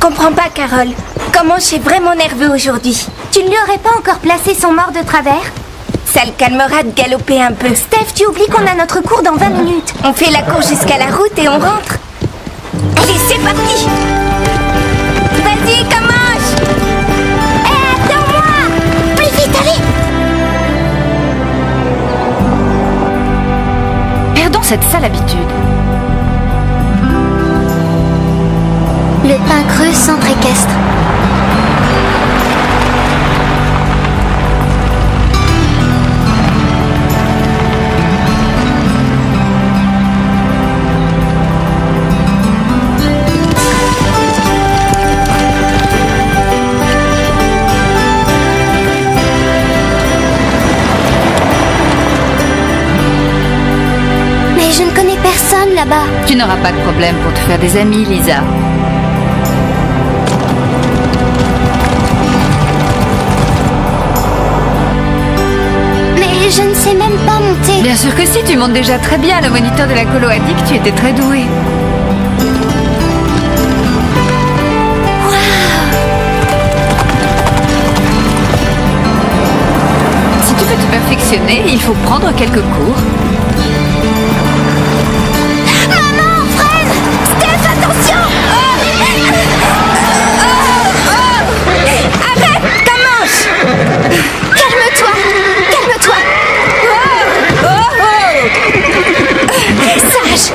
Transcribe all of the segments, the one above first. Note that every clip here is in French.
comprends pas, Carole. Comanche est vraiment nerveux aujourd'hui. Tu ne lui aurais pas encore placé son mort de travers? Ça le calmera de galoper un peu. Steph, tu oublies qu'on a notre cours dans 20 minutes. On fait la course jusqu'à la route et on rentre. Allez, c'est parti! Vas-y, Comanche! Attends-moi! Plus vite, allez! Perdons cette sale habitude. Le Pin Creux, centre équestre. Mais je ne connais personne là-bas. Tu n'auras pas de problème pour te faire des amis, Lisa. Mais je ne sais même pas monter. Bien sûr que si, tu montes déjà très bien. Le moniteur de la colo a dit que tu étais très douée. Si tu veux te perfectionner, il faut prendre quelques cours. Maman, freine! Steph, attention! Arrête, Comanche! Calme-toi! Calme-toi! Sage!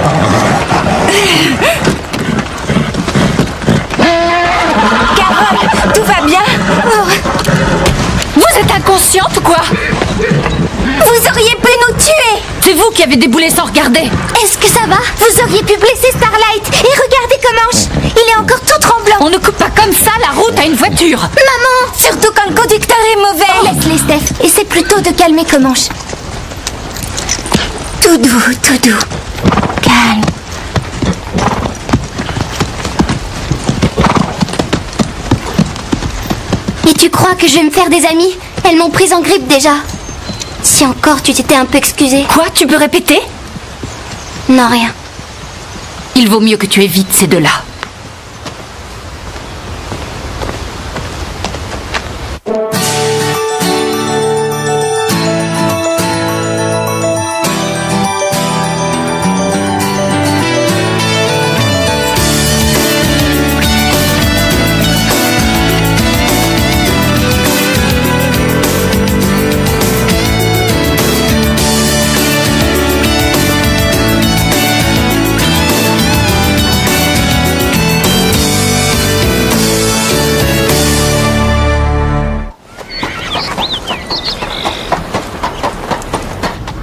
Carole, tout va bien? Vous êtes inconsciente ou quoi? Vous auriez pu nous tuer! C'est vous qui avez déboulé sans regarder. Est-ce que ça va? Vous auriez pu blesser Starlight. Et regardez Comanche. Il est encore tout tremblant. On ne coupe pas comme ça la route à une voiture. Maman! Surtout quand le conducteur est mauvais! Laisse-les, Steph. Essaie plutôt de calmer Comanche. Tout doux, tout doux. Calme. Et tu crois que je vais me faire des amis? Elles m'ont prise en grippe déjà. Si encore tu t'étais un peu excusée. Quoi? Tu peux répéter? Non, rien. Il vaut mieux que tu évites ces deux-là.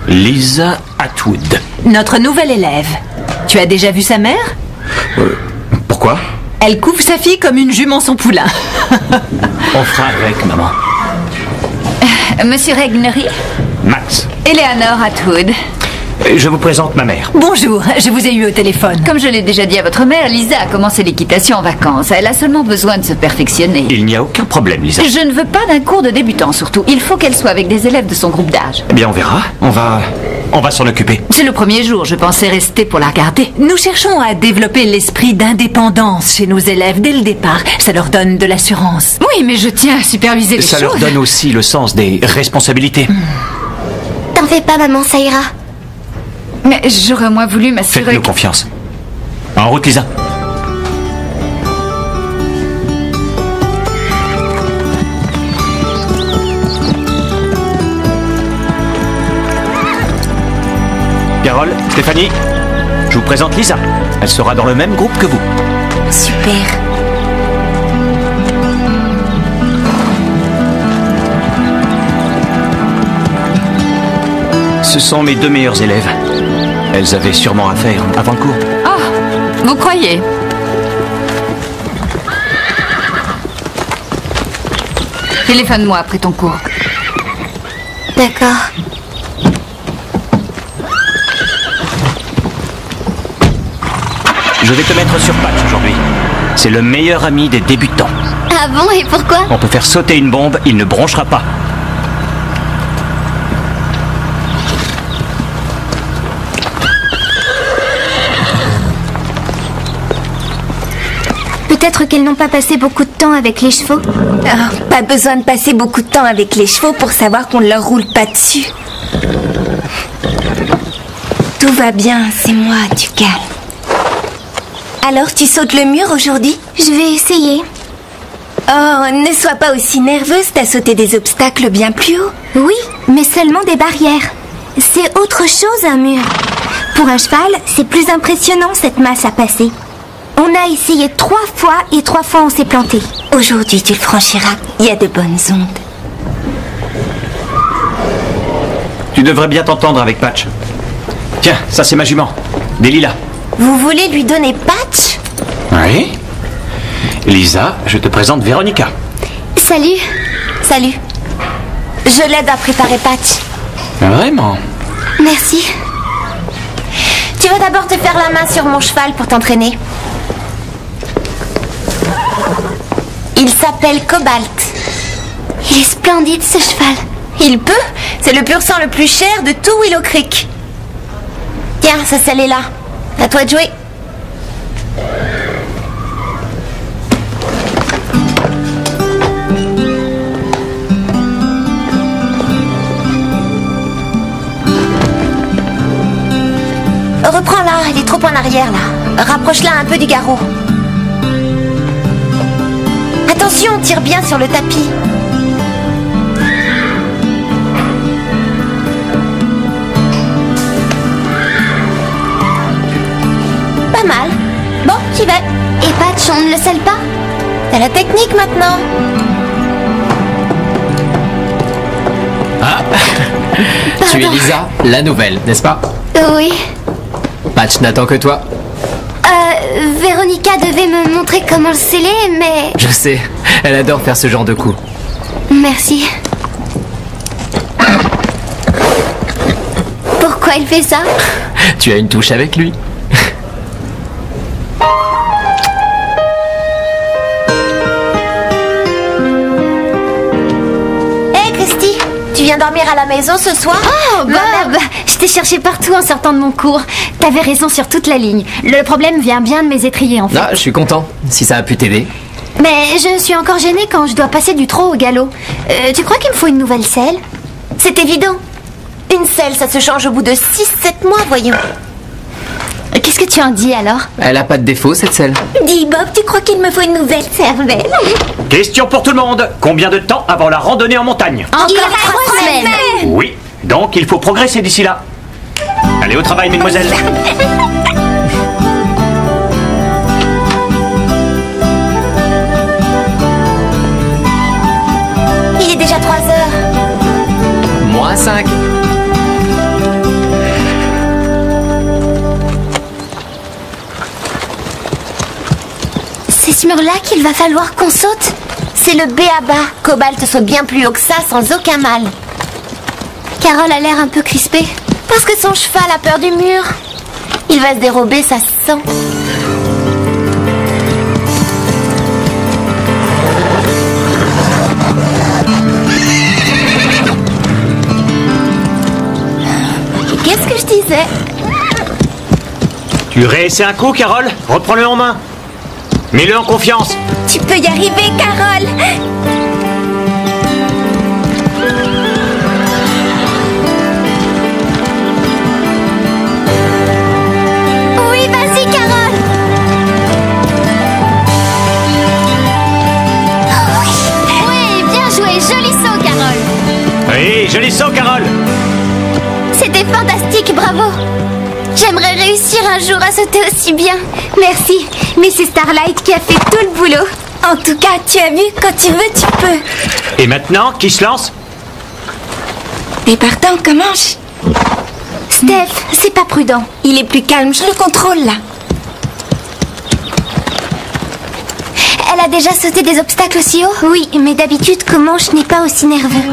Lisa Atwood. Notre nouvelle élève. Tu as déjà vu sa mère? Pourquoi? Elle couve sa fille comme une jument son poulain. On fera avec, maman. Monsieur Regnery? Max. Eleanor Atwood. Je vous présente ma mère. Bonjour, je vous ai eu au téléphone. Comme je l'ai déjà dit à votre mère, Lisa a commencé l'équitation en vacances. Elle a seulement besoin de se perfectionner. Il n'y a aucun problème, Lisa. Je ne veux pas d'un cours de débutant, surtout. Il faut qu'elle soit avec des élèves de son groupe d'âge. Eh bien, on verra. On va s'en occuper. C'est le premier jour, je pensais rester pour la regarder. Nous cherchons à développer l'esprit d'indépendance chez nos élèves dès le départ. Ça leur donne de l'assurance. Oui, mais je tiens à superviser les Ça choses. leur donne aussi le sens des responsabilités. T'en fais pas, maman, ça ira. Mais j'aurais au moins voulu m'assurer... Faites-nous confiance. En route, Lisa. Carole, Stéphanie, je vous présente Lisa. Elle sera dans le même groupe que vous. Super. Ce sont mes deux meilleures élèves. Elles avaient sûrement affaire avant le cours. Ah, vous croyez? Téléphone-moi après ton cours. D'accord. Je vais te mettre sur Patch aujourd'hui. C'est le meilleur ami des débutants. Ah bon, et pourquoi? On peut faire sauter une bombe, il ne bronchera pas. Peut-être qu'elles n'ont pas passé beaucoup de temps avec les chevaux. Oh, pas besoin de passer beaucoup de temps avec les chevaux pour savoir qu'on ne leur roule pas dessus. Tout va bien, c'est moi, tu calmes. Alors, tu sautes le mur aujourd'hui? Je vais essayer. Oh, ne sois pas aussi nerveuse, t'as sauté des obstacles bien plus haut. Oui, mais seulement des barrières. C'est autre chose un mur. Pour un cheval, c'est plus impressionnant cette masse à passer. On a essayé 3 fois et 3 fois on s'est planté. Aujourd'hui, tu le franchiras. Il y a de bonnes ondes. Tu devrais bien t'entendre avec Patch. Tiens, ça c'est ma jument. Delilah. Vous voulez lui donner Patch? Oui. Lisa, je te présente Véronica. Salut. Salut. Je l'aide à préparer Patch. Vraiment? Merci. Tu vas d'abord te faire la main sur mon cheval pour t'entraîner. Il s'appelle Cobalt. Il est splendide ce cheval. Il peut. C'est le pur sang le plus cher de tout Willow Creek. Tiens, sa selle est là. À toi de jouer. Reprends-la, elle est trop en arrière là. Rapproche-la un peu du garrot. Attention, tire bien sur le tapis. Pas mal. Bon, j'y vais. Et Patch, on ne le scelle pas? T'as la technique maintenant. Ah Tu es Lisa, la nouvelle, n'est-ce pas? Oui. Patch n'attend que toi. Véronica devait me montrer comment le sceller, mais... Je sais, elle adore faire ce genre de coup. Merci. Pourquoi il fait ça? Tu as une touche avec lui. Hé, Christy, tu viens dormir à la maison ce soir? Oh, Bob! Je t'ai cherché partout en sortant de mon cours. T'avais raison sur toute la ligne. Le problème vient bien de mes étriers, en fait. Ah, je suis content, si ça a pu t'aider. Mais je suis encore gênée quand je dois passer du trot au galop. Tu crois qu'il me faut une nouvelle selle? C'est évident. Une selle, ça se change au bout de 6-7 mois, voyons. Qu'est-ce que tu en dis alors? Elle a pas de défaut, cette selle. Dis, Bob, tu crois qu'il me faut une nouvelle cervelle? Question pour tout le monde. Combien de temps avant la randonnée en montagne? Encore 3 semaines. Oui. Donc il faut progresser d'ici là. Allez au travail, mesdemoiselles. Il est déjà 3 heures. -5. C'est ce mur-là qu'il va falloir qu'on saute? C'est le B.A.B.A. Cobalt saute bien plus haut que ça sans aucun mal. Carole a l'air un peu crispée. Parce que son cheval a peur du mur. Il va se dérober, ça se sent. Qu'est-ce que je disais? Tu réessaies un coup, Carole? Reprends-le en main. Mets-le en confiance. Tu peux y arriver, Carole. Oui, vas-y, Carole. Oui, bien joué. Joli saut, Carole. Oui, joli saut, Carole. C'était fantastique, bravo. J'aimerais réussir un jour à sauter aussi bien. Merci, mais c'est Starlight qui a fait tout le boulot. En tout cas, tu as vu, quand tu veux, tu peux. Et maintenant, qui se lance? T'es partant, commence. Steph, c'est pas prudent. Il est plus calme, je le contrôle là. Elle a déjà sauté des obstacles aussi haut? Oui, mais d'habitude, Comanche n'est pas aussi nerveux.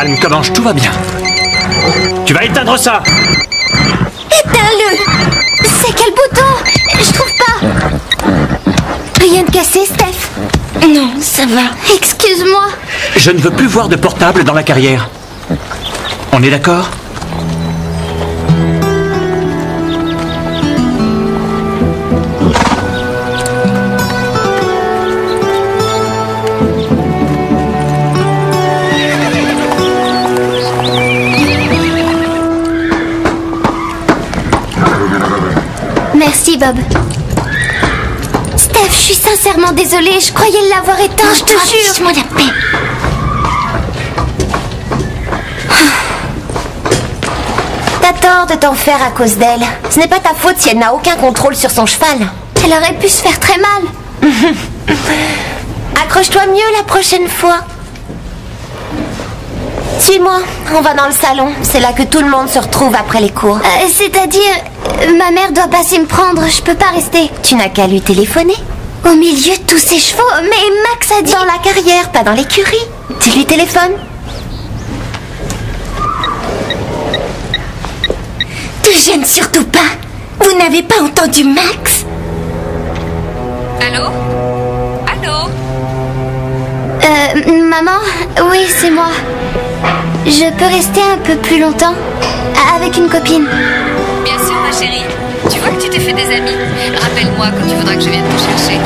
calme, Comanche, tout va bien. Tu vas éteindre ça. Éteins-le. C'est quel bouton? Je trouve pas. Rien de cassé, Steph? Non, ça va. Excuse-moi. Je ne veux plus voir de portable dans la carrière. On est d'accord? Merci, Bob. Steph, je suis sincèrement désolée. Je croyais l'avoir éteint, je te jure. Fiche-moi la paix. T'as tort de t'en faire à cause d'elle. Ce n'est pas ta faute si elle n'a aucun contrôle sur son cheval. Elle aurait pu se faire très mal. Accroche-toi mieux la prochaine fois. Suis-moi, on va dans le salon. C'est là que tout le monde se retrouve après les cours. C'est-à-dire, ma mère doit passer me prendre, je peux pas rester. Tu n'as qu'à lui téléphoner. Au milieu de tous ces chevaux, mais Max a dit... Dans la carrière, pas dans l'écurie. Tu lui téléphones. Ne gêne surtout pas. Vous n'avez pas entendu Max? Allô? Allô? Maman? Oui, c'est moi. Je peux rester un peu plus longtemps? Avec une copine. Bien sûr, ma chérie. Tu vois que tu t'es fait des amis. Rappelle-moi quand tu voudras que je vienne te chercher.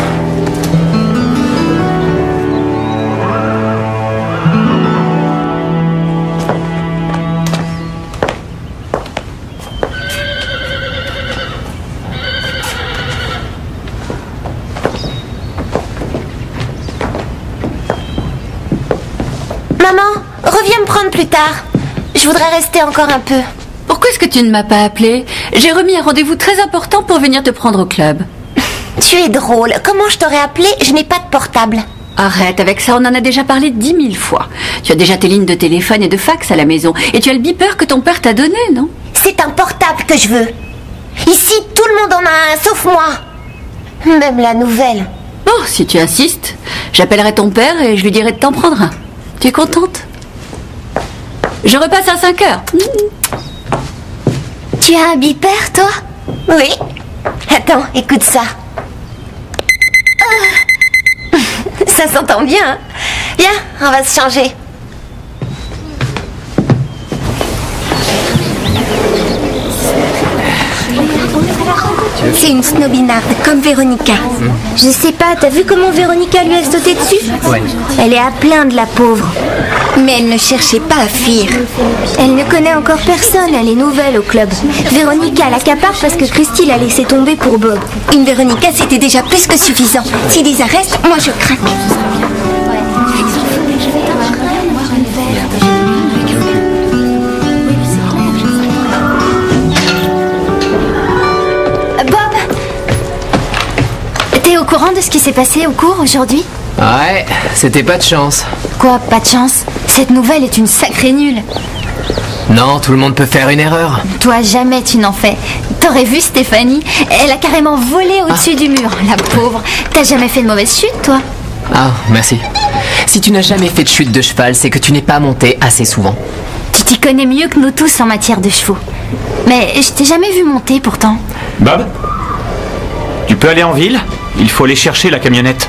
Maman, reviens me prendre plus tard. Je voudrais rester encore un peu. Pourquoi est-ce que tu ne m'as pas appelé? J'ai remis un rendez-vous très important pour venir te prendre au club. Tu es drôle. Comment je t'aurais appelé? Je n'ai pas de portable. Arrête, avec ça, on en a déjà parlé 10 000 fois. Tu as déjà tes lignes de téléphone et de fax à la maison. Et tu as le beeper que ton père t'a donné, non? C'est un portable que je veux. Ici, tout le monde en a un, sauf moi. Même la nouvelle. Bon, si tu insistes, j'appellerai ton père et je lui dirai de t'en prendre un. Tu es contente? Je repasse à 5 heures. Tu as un beeper, toi? Oui. Attends, écoute ça. Ça s'entend bien, hein? Viens, on va se changer. C'est une snobinarde, comme Véronica. Je sais pas, t'as vu comment Véronica lui a sauté dessus? Ouais. Elle est à plaindre, la pauvre. Mais elle ne cherchait pas à fuir. Elle ne connaît encore personne, elle est nouvelle au club. Véronica l'accapare parce que Christy l'a laissé tomber pour Bob. Une Véronica, c'était déjà plus que suffisant. Si Lisa reste, moi je craque. Bob, t'es au courant de ce qui s'est passé au cours aujourd'hui? Ouais, c'était pas de chance. Quoi, pas de chance? Cette nouvelle est une sacrée nulle. Non, tout le monde peut faire une erreur. Toi, jamais tu n'en fais. T'aurais vu Stéphanie? Elle a carrément volé au-dessus du mur, la pauvre. T'as jamais fait de mauvaise chute, toi? Ah, merci. Si tu n'as jamais fait de chute de cheval, c'est que tu n'es pas monté assez souvent. Tu t'y connais mieux que nous tous en matière de chevaux. Mais je t'ai jamais vu monter, pourtant. Bob? Tu peux aller en ville? Il faut aller chercher la camionnette.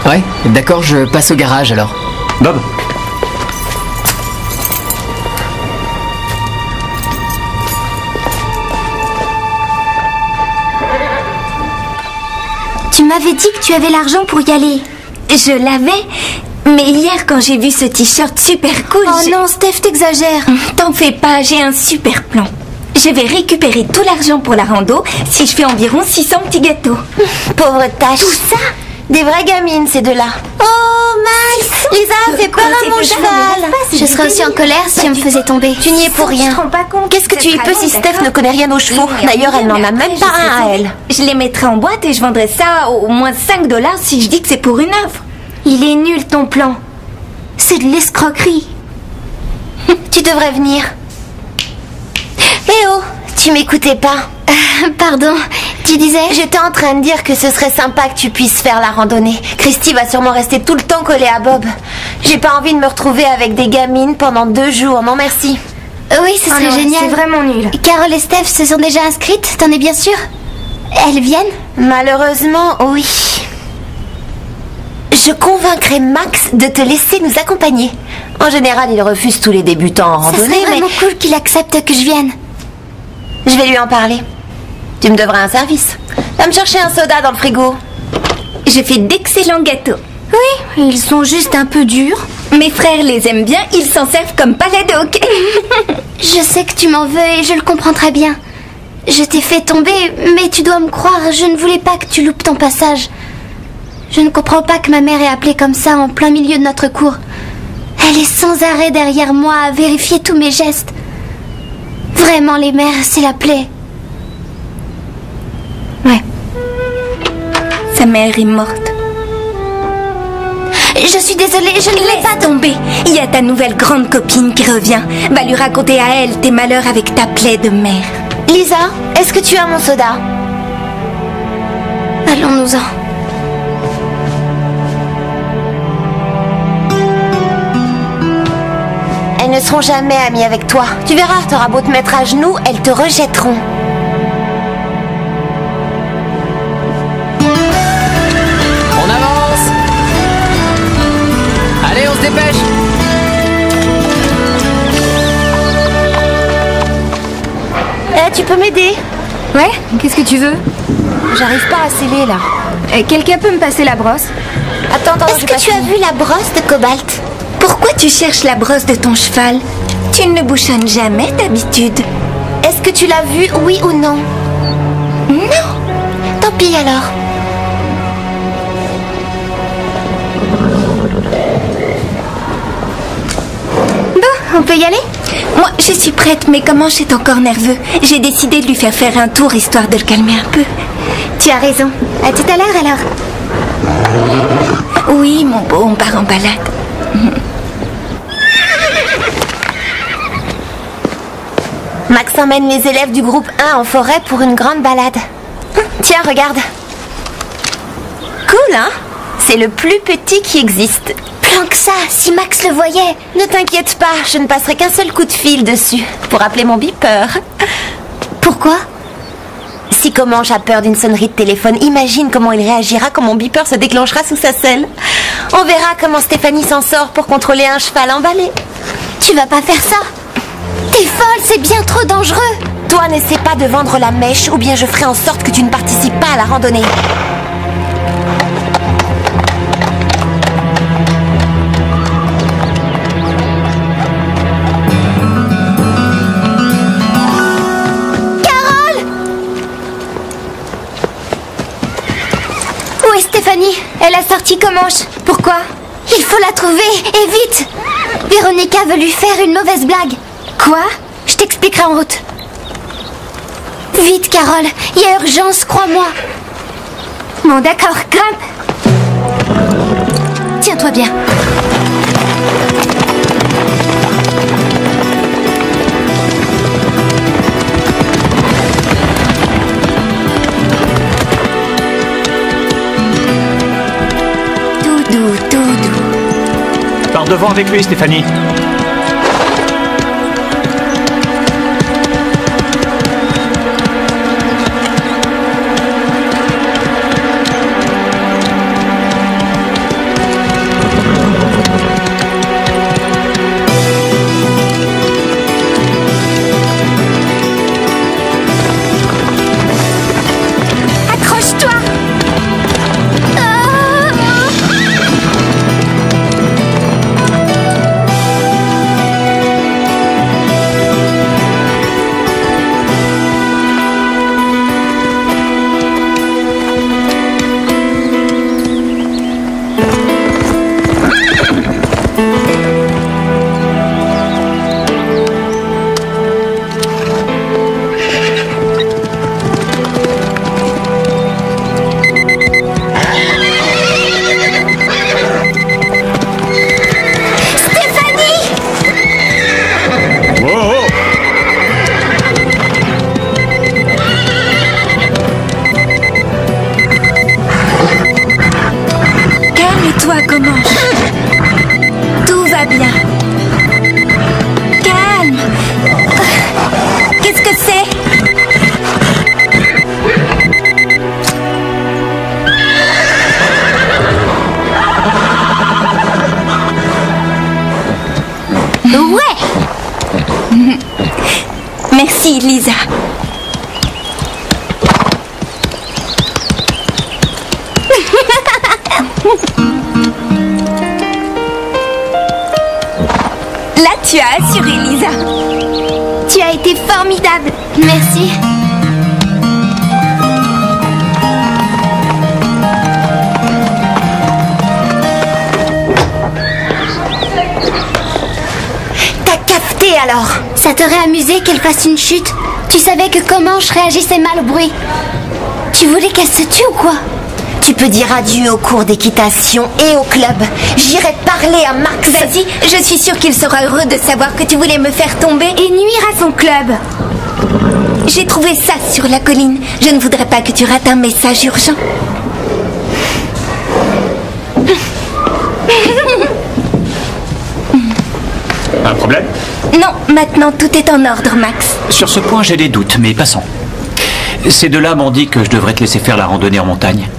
Ouais, d'accord, je passe au garage alors. Bob? Tu m'avais dit que tu avais l'argent pour y aller. Je l'avais, mais hier quand j'ai vu ce t-shirt super cool... Oh non, Steph, t'exagères. T'en fais pas, j'ai un super plan. Je vais récupérer tout l'argent pour la rando si je fais environ 600 petits gâteaux. Pauvre tâche. Tout ça? Des vraies gamines, ces deux-là. Oh, Max! Lisa, fais peur à mon cheval! Je serais aussi en colère si elle me faisait tomber. Tu n'y es pour rien. Qu'est-ce que tu y peux si Steph ne connaît rien aux chevaux? D'ailleurs, elle n'en a même pas un à elle. Je les mettrai en boîte et je vendrai ça au moins 5 $ si je dis que c'est pour une œuvre. Il est nul, ton plan. C'est de l'escroquerie. Tu devrais venir. Eh oh, tu m'écoutais pas. Pardon, tu disais? J'étais en train de dire que ce serait sympa que tu puisses faire la randonnée. Christy va sûrement rester tout le temps collée à Bob. J'ai pas envie de me retrouver avec des gamines pendant 2 jours, non merci. Oui, ce serait génial. C'est vraiment nul. Carole et Steph se sont déjà inscrites, t'en es bien sûre? Elles viennent? Malheureusement, oui. Je convaincrai Max de te laisser nous accompagner. En général, il refuse tous les débutants en randonnée, serait vraiment cool qu'il accepte que je vienne. Je vais lui en parler. Tu me devras un service. Va me chercher un soda dans le frigo. Je fais d'excellents gâteaux. Oui, ils sont juste un peu durs. Mes frères les aiment bien, ils s'en servent comme palais de hockey. Je sais que tu m'en veux et je le comprends très bien. Je t'ai fait tomber, mais tu dois me croire, je ne voulais pas que tu loupes ton passage. Je ne comprends pas que ma mère ait appelé comme ça en plein milieu de notre cours. Elle est sans arrêt derrière moi à vérifier tous mes gestes. Vraiment, les mères, c'est la plaie. Ouais. Sa mère est morte. Je suis désolée, je ne l'ai pas tombée. Il y a ta nouvelle grande copine qui revient. Va lui raconter à elle tes malheurs avec ta plaie de mère. Lisa, est-ce que tu as mon soda? Allons-nous-en. Elles ne seront jamais amies avec toi. Tu verras, t'auras beau te mettre à genoux, elles te rejetteront. On avance. Allez, on se dépêche. Tu peux m'aider? Ouais, qu'est-ce que tu veux? J'arrive pas à sceller là. Quelqu'un peut me passer la brosse? Attends, est-ce que tu as vu la brosse de Cobalt? Pourquoi tu cherches la brosse de ton cheval? Tu ne bouchonnes jamais d'habitude. Est-ce que tu l'as vue, oui ou non? Non. Tant pis alors. Bon, on peut y aller? Moi, je suis prête, mais comme Manche est encore nerveux, j'ai décidé de lui faire un tour histoire de le calmer un peu. Tu as raison. À tout à l'heure alors. Oui, mon beau, on part en balade. Max emmène les élèves du groupe 1 en forêt pour une grande balade. Tiens, regarde. Cool, hein? C'est le plus petit qui existe. Plan que ça, si Max le voyait. Ne t'inquiète pas, je ne passerai qu'un seul coup de fil dessus pour appeler mon beeper. Pourquoi? Si Comanche a peur d'une sonnerie de téléphone, imagine comment il réagira quand mon beeper se déclenchera sous sa selle. On verra comment Stéphanie s'en sort pour contrôler un cheval emballé. Tu vas pas faire ça? T'es folle, c'est bien trop dangereux. Toi, n'essaie pas de vendre la mèche ou bien je ferai en sorte que tu ne participes pas à la randonnée. Stéphanie, elle a sorti Comanche. Pourquoi? Il faut la trouver, et vite. Véronica veut lui faire une mauvaise blague. Quoi? Je t'expliquerai en route. Vite, Carole, il y a urgence, crois-moi. Bon, d'accord, grimpe. Tiens-toi bien. Pars devant avec lui, Stéphanie. Accroche-toi. Ouais. Merci, Lisa. Là, tu as assuré, Lisa. Tu as été formidable. Merci. T'as capté alors? Ça t'aurait amusé qu'elle fasse une chute? Tu savais que Comanche réagissait mal au bruit. Tu voulais qu'elle se tue ou quoi? Tu peux dire adieu au cours d'équitation et au club. J'irai parler à Max. Vas-y, je suis sûre qu'il sera heureux de savoir que tu voulais me faire tomber Et nuire à son club. J'ai trouvé ça sur la colline. Je ne voudrais pas que tu rates un message urgent. Un problème? Non, maintenant tout est en ordre, Max. Sur ce point, j'ai des doutes, mais passons. Ces deux-là m'ont dit que je devrais te laisser faire la randonnée en montagne.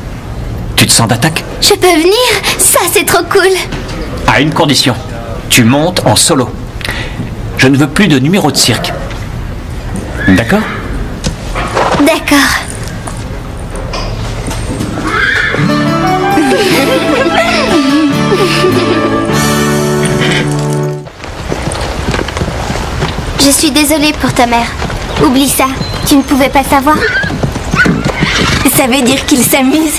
Tu te sens d'attaque? Je peux venir? Ça, c'est trop cool. À une condition. Tu montes en solo. Je ne veux plus de numéro de cirque. D'accord? D'accord. Je suis désolée pour ta mère. Oublie ça. Tu ne pouvais pas savoir. Ça veut dire qu'il s'amuse.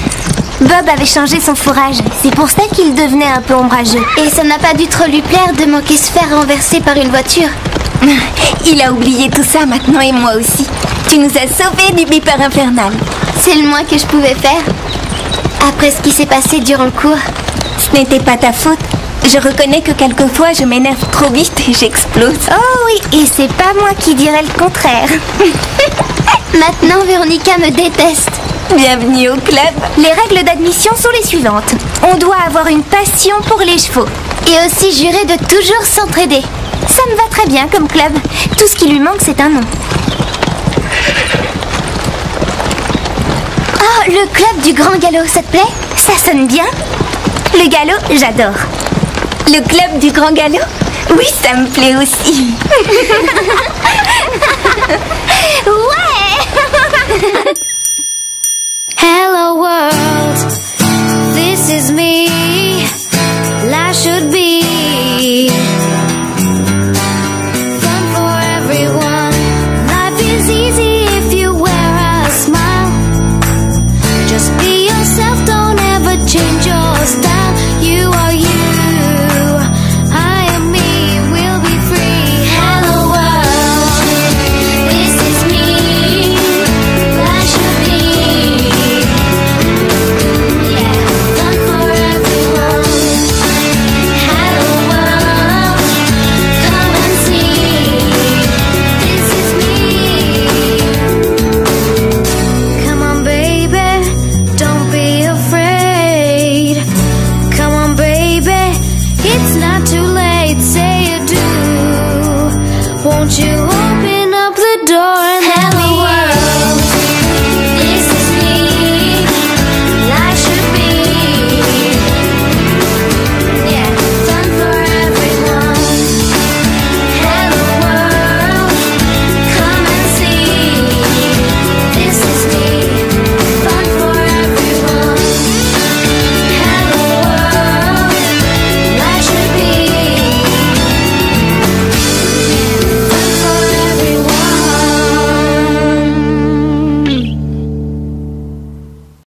Bob avait changé son fourrage. C'est pour ça qu'il devenait un peu ombrageux. Et ça n'a pas dû trop lui plaire de manquer se faire renverser par une voiture. Il a oublié tout ça maintenant et moi aussi. Tu nous as sauvés du beeper infernal. C'est le moins que je pouvais faire. Après ce qui s'est passé durant le cours. Ce n'était pas ta faute. Je reconnais que quelquefois je m'énerve trop vite et j'explose. Oh oui, et c'est pas moi qui dirais le contraire. Maintenant, Véronica me déteste. Bienvenue au club. Les règles d'admission sont les suivantes. On doit avoir une passion pour les chevaux. Et aussi jurer de toujours s'entraider. Ça me va très bien comme club. Tout ce qui lui manque, c'est un nom. Oh, le club du Grand Galop, ça te plaît? Ça sonne bien. Le galop, j'adore. Le club du Grand Galop? Oui, ça me plaît aussi. Ouais. Hello world, this is me.